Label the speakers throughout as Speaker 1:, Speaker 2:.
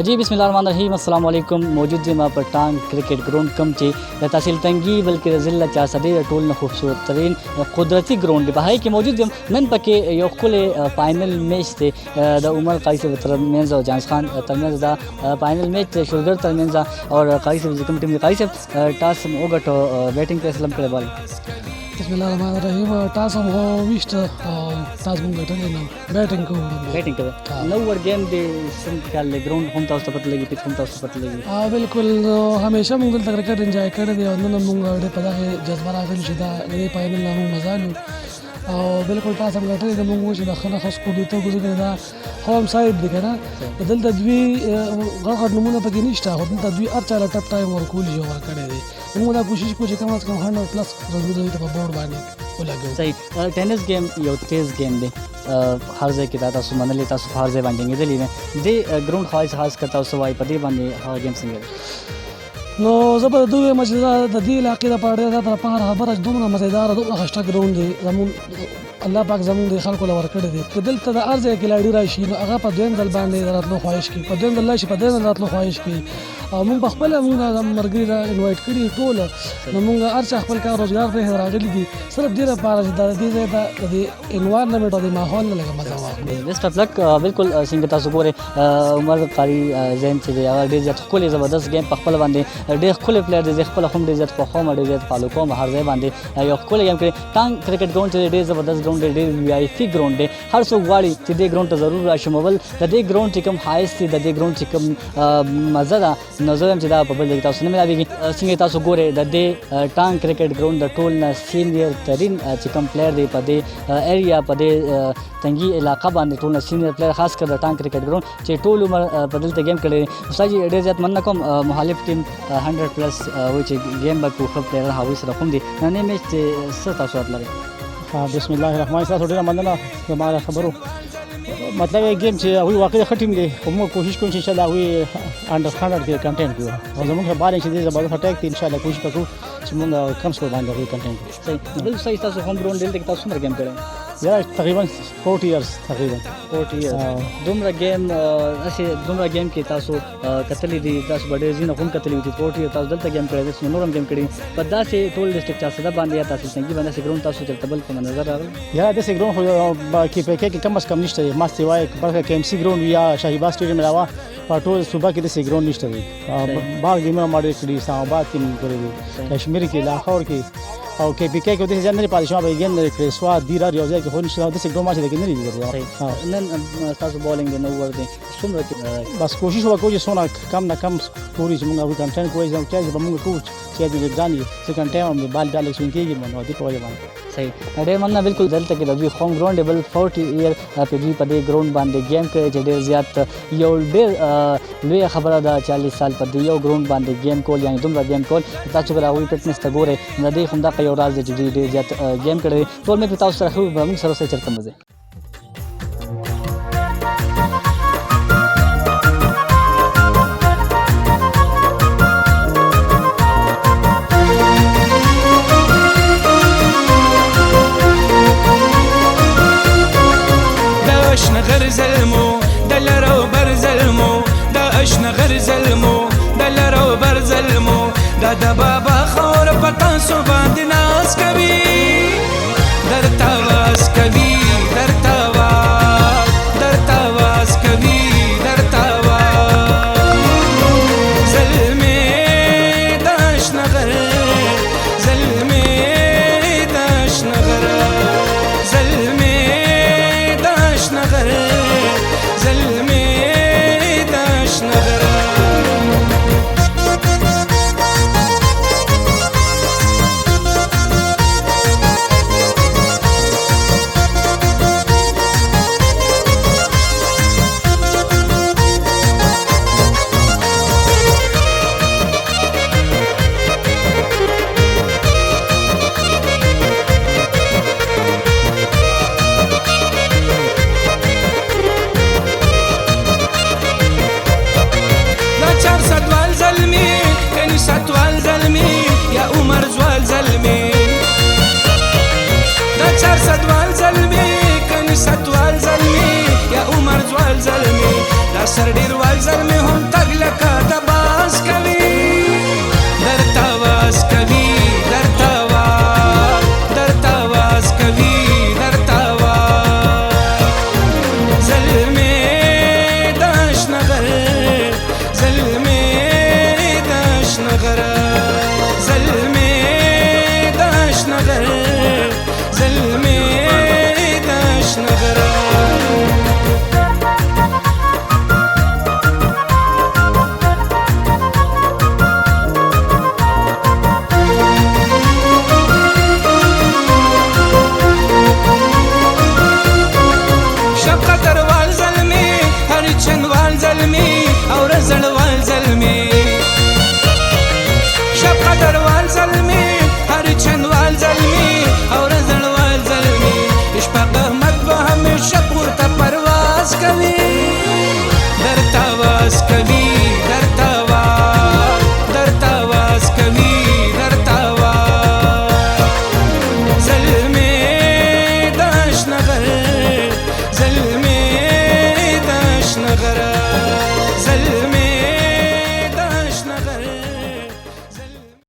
Speaker 1: जी बिस्मिल्लाहिर्रहमानिर्रहीम अस्सलाम वालेकुम। मौजूद जी पर टांग क्रिकेट ग्राउंड कम चे तहसील तंगी बल्कि ज़िला चा सदे टोल न खूबसूरत तरीन कुदरती ग्राउंड बहाई के मौजूद जम नन पके यो खुले फाइनल मैच थे द उमर काइसे तरमेंजा और जांस खान तरमेंजा द फाइनल मैच शुगर तरमेंजा और काइसे जिकम टीम काइसे टास ओगट बैटिंग पे सलाम करे बाल
Speaker 2: बिस्मिल्लाहिर्रहमानिर्रहीम टास हम हो विस्ट टास बुंग गटने ना बैटिंग करे
Speaker 1: नो वर गेम दे सम ख्याल ले ग्राउंड हम तास पत लगी पिच हम तास पत लगी
Speaker 2: बिल्कुल हमेशा मुंग तक क्रिकेट एंजॉय करे दे और मुंग दे पता है जज्बा राफिल शिदा ये फाइनल ना मजा लो और बिल्कुल टास हम गटने दे मुंग शिदा खना खस को तो गुजरे दा होम साइड दिखे ना दल तदवी गखर नमूना पकी निष्ठा हो तदवी अच्छा टप टाइम और कूल जो करे दे मुंग दा कोशिश को कम से कम 100 प्लस रन तो बोर्ड बानी वो लगे
Speaker 1: सही टेनिस गेम यो तेज गेम दे हर जगह की ताता सुमन ले तासु हर जगह बांजेंगे दिल्ली में दे ग्राउंड खास करता सवाई पदे बांधे हर गेम सिंगे
Speaker 2: नो जबर दुए मजेदार द दी इलाके दा पाड़े दा तर पार खबर दोनों मजेदार दो खस्ता ग्राउंड दे जमून अल्लाह पाक जमून दे खाल को लवर कर दे दिल त अर्ज के लाड़ी राशि नो अगा पदेन दल बांधे रात लो ख्वाहिश की पदेन दल लाश पदेन रात लो ख्वाहिश की mun بخبل موږ مرګري را انوایټ کړی ټول نو موږ ارچ خپل کار روزګار په راغلي دي صرف ډیره پاره د دې د انوایرنمنت او د ماحول نه لګه مزه واخلي
Speaker 1: بیسټ اف لک بالکل څنګه تاسو ګوره عمر قاری زین چې دی هغه ډیر ځات خپل زبردست گیم په خپل باندې ډیر خپل پلیئر دی خپل هم ډیر ځات په خو مړ ډیر فالو کوم هر ځای باندې یو خپل گیم کې ټانګ کرکټ ګراوند چې ډیر زبردست ګراوند دی ډیر وی آی پی ګراوند دی هر څوک غواړي چې دې ګراوند ته ضرور راشي مول د دې ګراوند چې کوم هایست دی د دې ګراوند چې کوم مزه ده نظر هم چې دا بل تاسو نه ملاويږي څنګه تاسو ګوره د دې ټانګ کرکټ ګراوند د ټول نه سینیئر ترين چې کوم پلیئر دی په دې ایریا په دې تنګي علاقہ باندې ټول نه سینیئر پلیئر خاص کر د ټانګ کرکټ ګراوند چې ټول عمر په دلته گیم کړي استاد جی ډېر زیات من کوم مخالف ټیم 100 پلس و چې گیم به کوخه پلیئر هاوي سره کوم دي نه میچ څه تاسو اتلره
Speaker 3: بسم الله الرحمن الرحیم تاسو ډېر مننه زموږ خبرو مطلب یې گیم چې وی واقعي ختم دي کوم کوشش کوم چې ان شاء الله وی انډر 100 کې کنټینټ کوو او زموږ خبرې چې دې زبردست اٹیک دي ان شاء الله کوشش وکړو چې موږ کم سکور باندې وی کنټینټ
Speaker 1: صحیح بل صحیح تاسو هم ګراوند دلته تاسو مر گیم کړی
Speaker 3: یا تقریبا 40 ایئرز تقریبا
Speaker 1: 40 ایئرز دومره گیم اسی دومره گیم کې تاسو کتلې دي تاسو ډېر زینه هم کتلې دي 40 تاسو دلته گیم کړی تاسو نورم گیم کړی په داسې ټول ډیسټریکټ چا صدا باندې یا تاسو څنګه باندې ګراوند تاسو چلته بل په نظر راغلی
Speaker 3: یا د سې ګراوند کې په کې کم از کم نشته ما سیوای بلکې کې ام سی ګراوند یا شاهیباز سټیډیم علاوه په ټول صوبه کې د سې ګراوند نشته دي باغ گیم ما ډېر کړی اسلام آباد کې موږ کړی دي کشمیر کې لاهور کې او کې پی کې کو د ځان نه پاتې شو به ګیم نه کړی سوا دیرا ریاضه کې هون شو د سې ګراوند ماشه کې نه لري
Speaker 1: نن تاسو بولینګ نو ور دي څومره
Speaker 3: بس کوشش وکړو چې څونه کم نه کم پوری چې موږ کنټینټ کوی چې موږ کوچ چې دې ځاني چې کنټینټ هم بال ډالې شو کېږي نو دې په وجه باندې
Speaker 1: صحیح ډېر مننه بالکل دلته کې د دوی ہوم ګراوند بل 40 ایئر په دې په دې ګراوند باندې گیم کوي چې ډېر زیات یو ډېر لوی خبره ده 40 سال په دې یو ګراوند باندې گیم کول یعنی دومره گیم کول تاسو راوي فټنس ته ګوره نه دې هم دا یو راز دی چې ډېر زیات گیم کړی ټول مې تاسو سره خو به موږ سره چرته مزه
Speaker 4: غر زلمو دلرو بر زلمو دا اشنا غر زلمو دلرو بر زلمو دا د بابا خور پتا سو باندې ناز کوي در تاواز کوي در تاواز کوي در تاواز زلمه دا اشنا غر زلمه دا اشنا غر زلمه نغر زلمي داش نغر ستوال زلمي يا عمر زوال زلمي دا 400 وال زلمي کني ستوال زلمي يا عمر زوال زلمي دا سر ډیر وال زلمي هم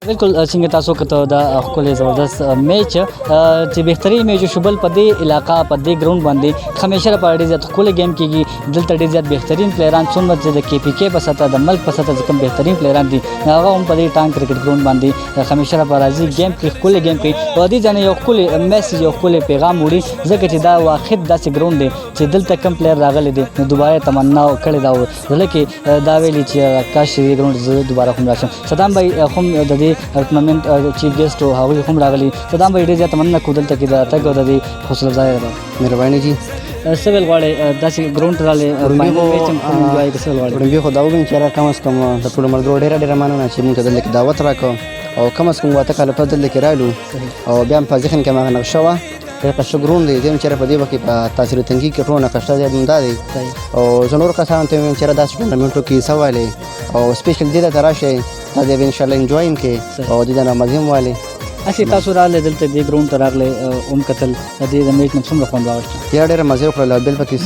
Speaker 1: بالکل څنګه تاسو کته دا خپل زبردست میچ چې بهتري میچ شوبل په دې علاقہ په دې ګراوند باندې همیشه په ډېر زیات خپل گیم کېږي دلته ډېر زیات بهترین پلیران څومره چې د کې پی کې په سطح د ملک په سطح کوم بهترین پلیران دي هغه هم په دې ټانک کرکټ ګراوند باندې همیشه په راځي گیم کې خپل گیم کې په دې ځنه یو خپل میسج یو خپل پیغام وړي ځکه چې دا واحد داسې ګراوند دی چې دلته کم پلیر راغلي دي نو دوباره تمنا کړې دا ولکه دا ویلي چې کاش دې ګراوند زه دوباره هم راشم صدام بھائی هم د دې ټورنمنت چیف ګیسټ او هغه هم راغلي صدام بھائی ډېر زیات تمنا کودل ته کې دا تګ او د دې حوصله افزای ده
Speaker 5: مهرباني جی
Speaker 1: سویل غواړي داسې ګراوند ته راغلي فاینل میچ هم کوم انجوای کوي سویل غواړي
Speaker 5: وړاندې خو دا وګورئ چې کم از کم د ټولو ملګرو ډېره مننه چې موږ ته دلته دعوت راکړ او کم از کم واته کاله په دلته کې رالو او بیا په ذهن کې ما نقشه وه په شګرون دی چې په دې وخت په تاثیر تنګي کې ټول نقشه زیات مونږ دی او زنور کسان ته ویم چې داسې ټورنمنټو کې سواله او سپیشل دې ته راشي دا دې ان شاء الله انجوای کې او دې نه مزیم والي
Speaker 1: اسی تاسو راغله دلته دې ګراوند ته راغله قتل دې د میچ نفسم له خوند راوړل
Speaker 5: یا ډېر مزه وکړل بل پکې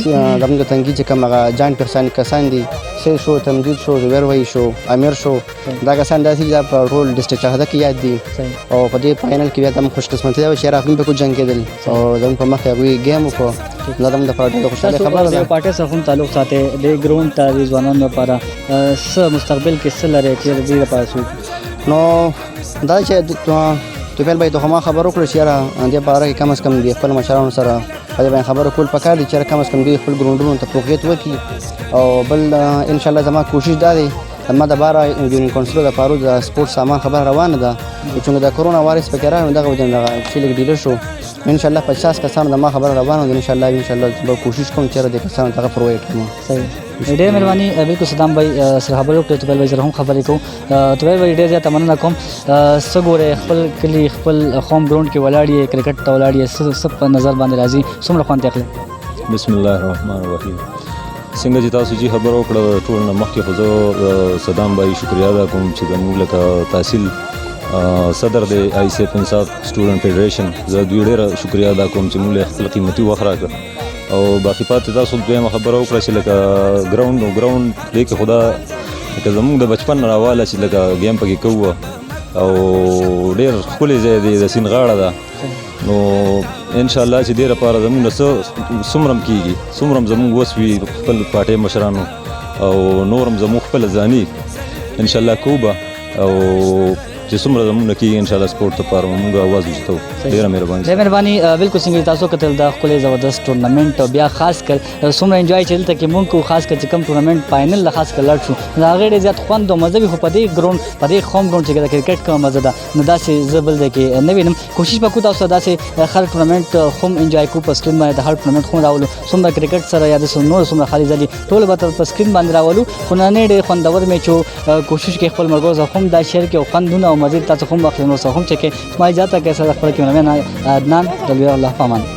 Speaker 5: زموږ تنګي چې کوم هغه جان پرسان کسان دي سه شو تمدید شو زبیر وای شو امیر شو دا کسان داسې چې په ټول ډیسټریکټ شهدا کې یاد دي او په دې فائنل کې بیا تم خوش قسمتي او شهر خپل په جنگ کېدل او زموږ په مخ کې گیم وکړو دا د پاره خوشاله خبره ده
Speaker 1: پارټي سره هم تعلق ساتي د ګراوند ته ځوانانو لپاره س مستقبل کې څه لري چې دې لپاره
Speaker 5: نو دا چې توفیل بھائی ته ما خبرو کړو چې را دې باره کې کم از کم د خپل مشرانو سره په دې خبرو کول پکار دي چې کم از کم دې خپل ګراوندونو ته پوښتنه وکړي او بل ان شاء الله زما کوشش دا دی ما د بارا یونین کونسل د پارو د سپورت سامان خبر روانه ده چې د کرونا وایرس په کې راغلی دغه وجه نه چې لګ ډیلر شو ان شاء الله 50 کسان د ما خبر روانه ده ان شاء الله به کوشش کوم چې د کسان ته پرووایډ کړم
Speaker 1: صحیح ډېر مهرباني بالکل صدام بھائی سره خبرو کړو ته بل هم خبرې کوم ته بل ډېر زیات مننه کوم سګوره خپل کلی خپل هوم ګراوند کې ولاړی کرکټ ته ولاړی سب په نظر باندې راځي څومره خوان تخله
Speaker 6: بسم الله الرحمن الرحیم څنګه چې تاسو جی خبرو کړو ټول نه مخکې خو زه صدام بھائی شکریا ادا کوم چې د موږ لکه تحصیل صدر د آی سی ایف انصاف سټوډنټ فیډریشن زه دوی ډېر شکریا ادا کوم چې موږ خپل قیمتي وخت راکړ او باقي پاتې تاسو دویمه خبره وکړه چې لکه ګراوند دی کې خدا لکه زموږ د بچپن راواله چې لکه گیم پکې کوو او ډېر ښکلی ځای دی د سیند غاړه ده نو ان شاء الله چې ډېر لپاره زموږ نه څومره کېږي څومره زموږ وس وي خپل پارټۍ مشرانو او نورم زموږ خپل ځاني ان شاء الله کوو او چې څومره زموږ کېږي ان شاء الله سپورټ لپاره موږ اواز وشتو ډېره مهرباني
Speaker 1: بالکل څنګه تاسو کتل دا خپل زبردست ټورنمنت بیا خاص کر څومره انجوای چې دلته کې مونږ کو خاص کر چې کوم ټورنمنت فائنل لا خاص کر لاړ شو دا غیر زیات خوند او مزه خو په دې ګراوند په دې خوم ګراوند چې د کرکټ کوم مزه ده نو داسې زبل ده کې نه وینم کوشش وکړو تاسو داسې هر ټورنمنت خوم انجوای کو په سکرین باندې هر ټورنمنت خو راولو څومره کرکټ سره یا د نور څومره خالي ځلي ټول به په سکرین باندې راولو خو نه ډېر خوندور میچو کوشش کې خپل مرګو هم دا شیر کې خوندونه او مزید تاسو هم نو څه هم چې کې ما اجازه کې سره خپل کې نه عدنان دلوي الله پامان